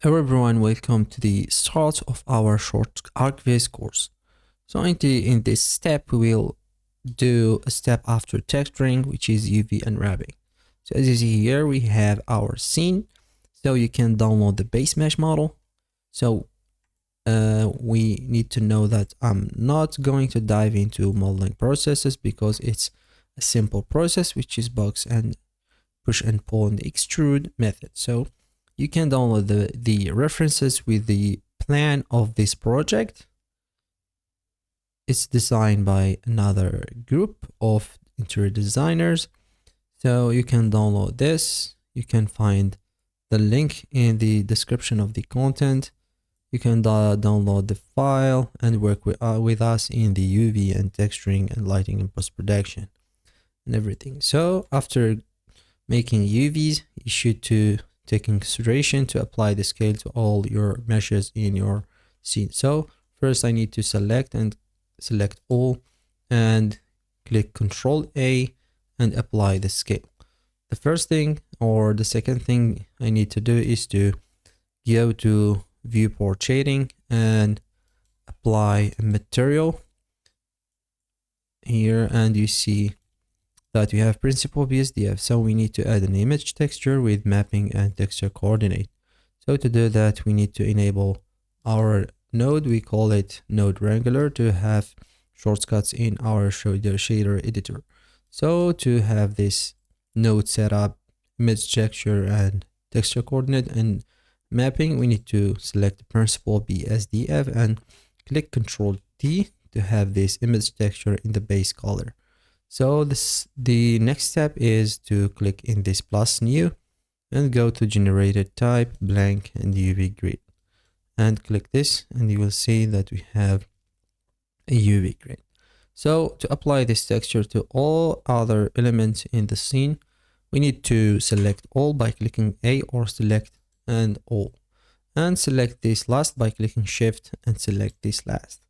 Hello everyone, welcome to the start of our short Arch Viz course. So in this step, we will do a step after texturing, which is UV unwrapping. So as you see here, we have our scene. So you can download the base mesh model. So we need to know that I'm not going to dive into modeling processes because it's a simple process, which is box and push and pull in the extrude method. So you can download the references with the plan of this project. It's designed by another group of interior designers. So you can download this. You can find the link in the description of the content. You can download the file and work with us in the UV and texturing and lighting and post-production and everything. So after making UVs, you should take in consideration to apply the scale to all your meshes in your scene. So first I need to select all and click Ctrl A and apply the scale. The first thing or the second thing I need to do is to go to viewport shading and apply a material here, and you see that we have principal BSDF. So we need to add an image texture with mapping and texture coordinate. So to do that, we need to enable our node. We call it node wrangler to have shortcuts in our shader editor. So to have this node set up, image texture and texture coordinate and mapping, we need to select the principal BSDF and click Ctrl T to have this image texture in the base color. So the next step is to click in this plus new and go to generated type, blank and UV grid, and click this and you will see that we have a UV grid. So to apply this texture to all other elements in the scene, we need to select all by clicking A or select and all, and select this last by clicking shift and select this last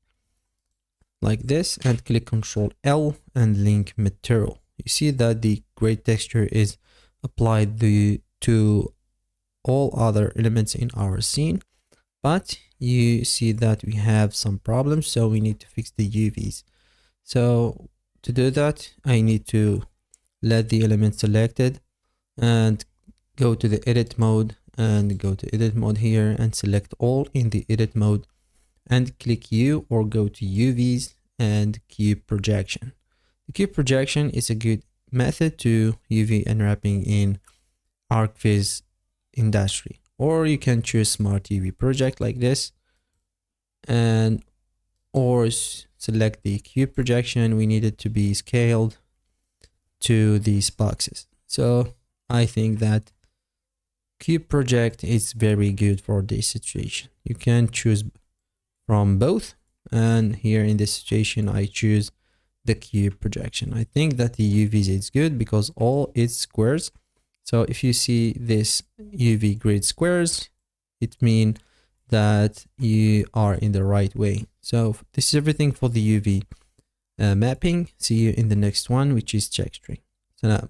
like this, and click Ctrl L and link material. You see that the gray texture is applied to all other elements in our scene, but you see that we have some problems, so we need to fix the UVs. So to do that, I need to let the element selected and go to the edit mode and go to edit mode here and select all in the edit mode and click U or go to UVs and cube projection. The cube projection is a good method to UV unwrapping in Arch Viz industry, or you can choose smart UV project like this and or select the cube projection. We need it to be scaled to these boxes. So I think that cube project is very good for this situation. You can choose from both, and here in this situation I choose the cube projection. I think that the UV is good because all its squares. So if you see this UV grid squares, it means that you are in the right way. So this is everything for the UV mapping. See you in the next one, which is texturing. Salam.